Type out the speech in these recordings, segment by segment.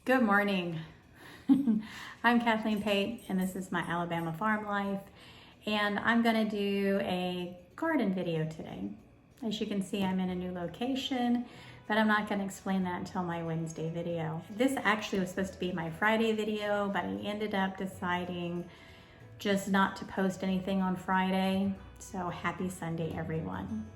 Good morning. I'm Kathleen Pate and this is my Alabama farm life, and I'm going to do a garden video today. As you can see, I'm in a new location, but I'm not going to explain that until my Wednesday video. This actually was supposed to be my Friday video, but I ended up deciding just not to post anything on Friday. So happy Sunday, everyone.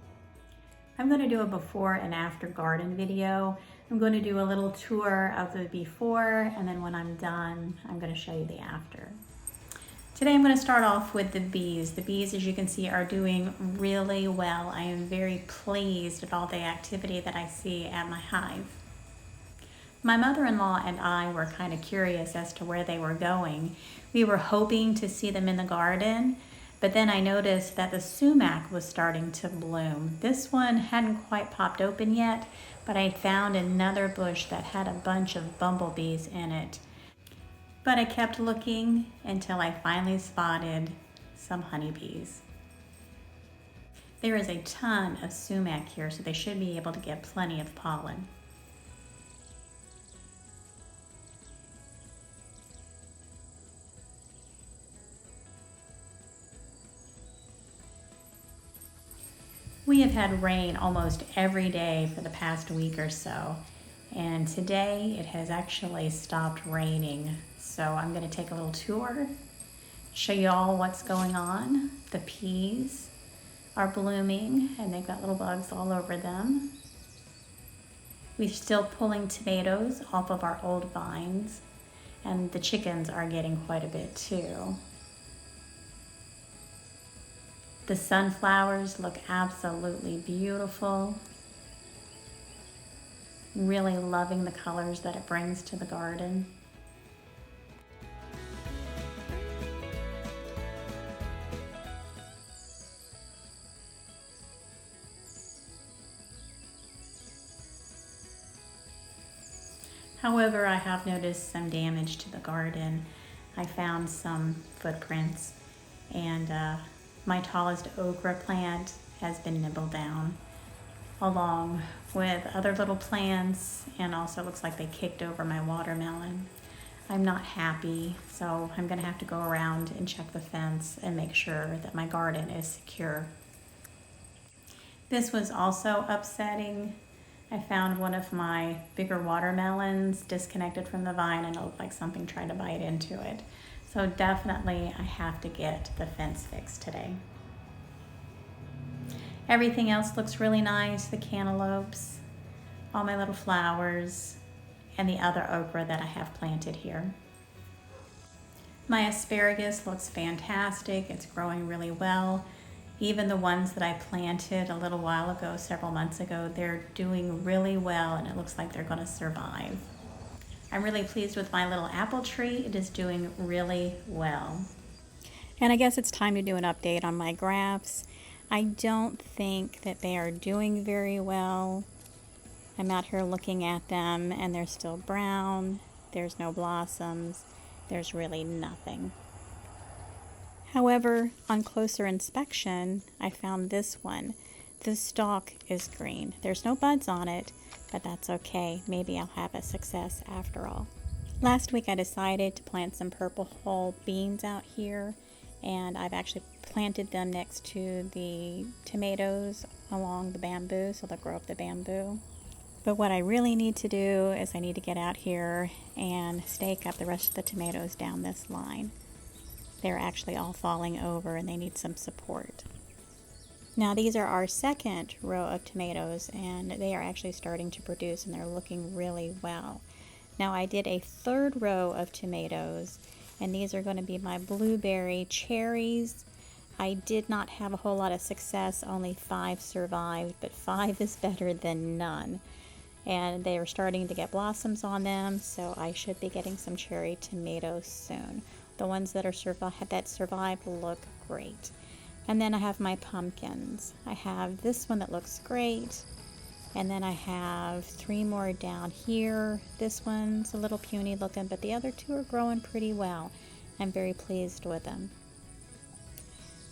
I'm going to do a before and after garden video. I'm going to do a little tour of the before, and then when I'm done, I'm going to show you the after. Today I'm going to start off with the bees. The bees, as you can see, are doing really well. I am very pleased with all the activity that I see at my hive. My mother-in-law and I were kind of curious as to where they were going. We were hoping to see them in the garden, but then I noticed that the sumac was starting to bloom. This one hadn't quite popped open yet, but I found another bush that had a bunch of bumblebees in it. But I kept looking until I finally spotted some honeybees. There is a ton of sumac here, so they should be able to get plenty of pollen. We have had rain almost every day for the past week or so, and today it has actually stopped raining. So I'm going to take a little tour, show you all what's going on. The peas are blooming and they've got little bugs all over them. We're still pulling tomatoes off of our old vines, and the chickens are getting quite a bit too. The sunflowers look absolutely beautiful. Really loving the colors that it brings to the garden. However, I have noticed some damage to the garden. I found some footprints, and my tallest okra plant has been nibbled down, along with other little plants, and also looks like they kicked over my watermelon. I'm not happy, so I'm gonna have to go around and check the fence and make sure that my garden is secure. This was also upsetting. I found one of my bigger watermelons disconnected from the vine, and it looked like something tried to bite into it. So definitely I have to get the fence fixed today. Everything else looks really nice. The cantaloupes, all my little flowers, and the other okra that I have planted here. My asparagus looks fantastic. It's growing really well. Even the ones that I planted a little while ago, several months ago, they're doing really well, and it looks like they're going to survive. I'm really pleased with my little apple tree. It is doing really well. And I guess it's time to do an update on my grapes. I don't think that they are doing very well. I'm out here looking at them and they're still brown. There's no blossoms. There's really nothing. However, on closer inspection, I found this one. The stalk is green. There's no buds on it, but that's okay. Maybe I'll have a success after all. Last week I decided to plant some purple hull beans out here, and I've actually planted them next to the tomatoes along the bamboo, so they'll grow up the bamboo. But what I really need to do is I need to get out here and stake up the rest of the tomatoes down this line. They're actually all falling over and they need some support. Now these are our second row of tomatoes, and they are actually starting to produce, and they're looking really well. Now I did a third row of tomatoes, and these are going to be my blueberry cherries. I did not have a whole lot of success. Only 5 survived, but 5 is better than none. And they are starting to get blossoms on them, so I should be getting some cherry tomatoes soon. The ones that survived look great. And then I have my pumpkins. I have this one that looks great, and then I have 3 more down here. This one's a little puny looking, but the other 2 are growing pretty well. I'm very pleased with them.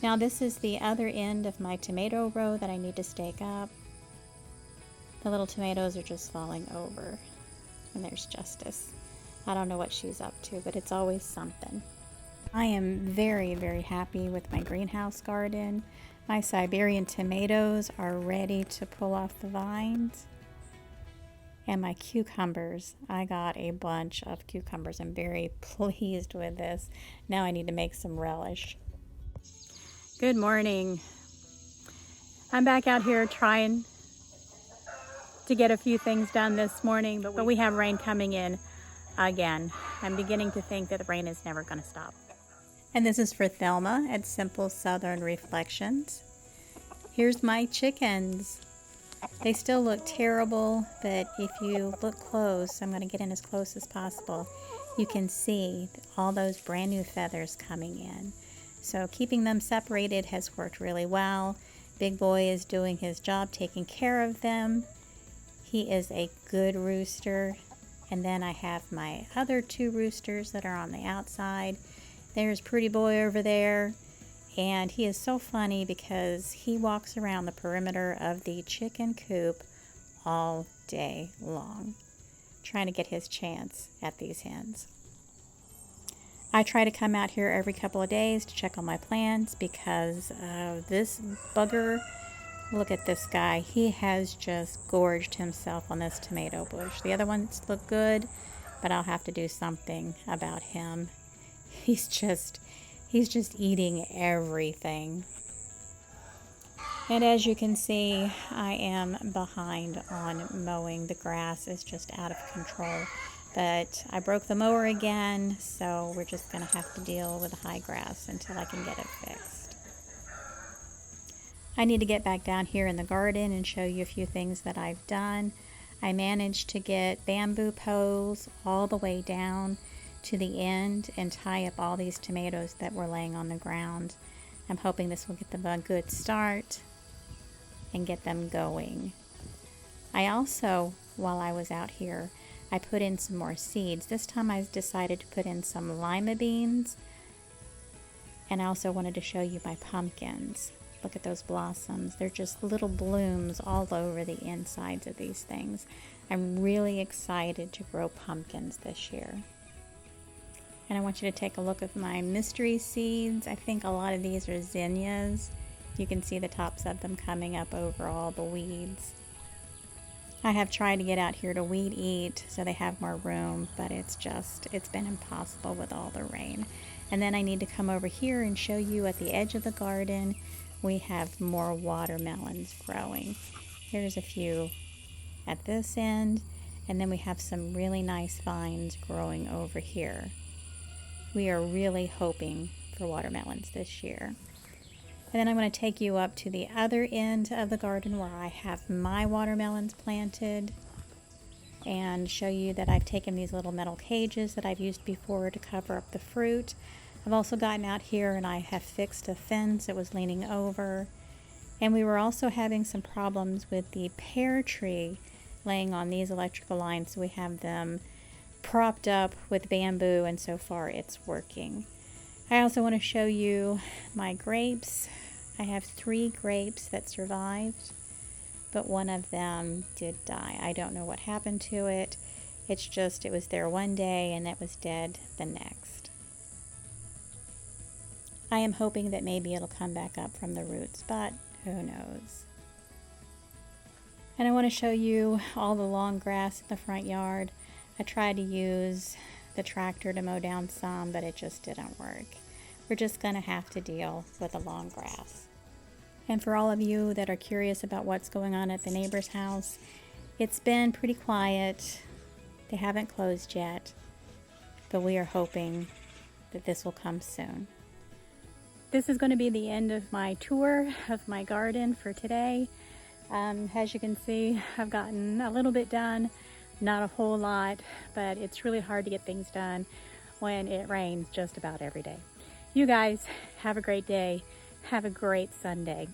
Now this is the other end of my tomato row that I need to stake up. The little tomatoes are just falling over, and there's Justice. I don't know what she's up to, but it's always something. I am very, very happy with my greenhouse garden. My Siberian tomatoes are ready to pull off the vines. And my cucumbers, I got a bunch of cucumbers. I'm very pleased with this. Now I need to make some relish. Good morning. I'm back out here trying to get a few things done this morning, but we have rain coming in again. I'm beginning to think that the rain is never going to stop. And this is for Thelma at Simple Southern Reflections. Here's my chickens. They still look terrible, but if you look close, I'm going to get in as close as possible, you can see all those brand new feathers coming in. So keeping them separated has worked really well. Big Boy is doing his job taking care of them. He is a good rooster. And then I have my other two roosters that are on the outside. There's Pretty Boy over there. And he is so funny because he walks around the perimeter of the chicken coop all day long, trying to get his chance at these hens. I try to come out here every couple of days to check on my plants because this bugger, look at this guy. He has just gorged himself on this tomato bush. The other ones look good, but I'll have to do something about him. He's just eating everything. And as you can see, I am behind on mowing. The grass is just out of control. But I broke the mower again, so we're just going to have to deal with the high grass until I can get it fixed. I need to get back down here in the garden and show you a few things that I've done. I managed to get bamboo poles all the way down to the end and tie up all these tomatoes that were laying on the ground. I'm hoping this will get them a good start and get them going. I also, while I was out here, I put in some more seeds. This time I decided to put in some lima beans, and I also wanted to show you my pumpkins. Look at those blossoms. They're just little blooms all over the insides of these things. I'm really excited to grow pumpkins this year. And I want you to take a look at my mystery seeds. I think a lot of these are zinnias. You can see the tops of them coming up over all the weeds. I have tried to get out here to weed eat so they have more room, but it's been impossible with all the rain. And then I need to come over here and show you at the edge of the garden, we have more watermelons growing. Here's a few at this end, and then we have some really nice vines growing over here. We are really hoping for watermelons this year. And then I'm going to take you up to the other end of the garden where I have my watermelons planted and show you that I've taken these little metal cages that I've used before to cover up the fruit. I've also gotten out here and I have fixed a fence that was leaning over. And we were also having some problems with the pear tree laying on these electrical lines, so we have them propped up with bamboo, and so far it's working. I also want to show you my grapes. I have 3 grapes that survived, but one of them did die. I don't know what happened to it. It was there one day and it was dead the next. I am hoping that maybe it'll come back up from the roots, but who knows. And I want to show you all the long grass in the front yard. I tried to use the tractor to mow down some, but it just didn't work. We're just going to have to deal with the long grass. And for all of you that are curious about what's going on at the neighbor's house, it's been pretty quiet. They haven't closed yet, but we are hoping that this will come soon. This is going to be the end of my tour of my garden for today. As you can see, I've gotten a little bit done. Not a whole lot, but it's really hard to get things done when it rains just about every day. You guys have a great day. Have a great Sunday.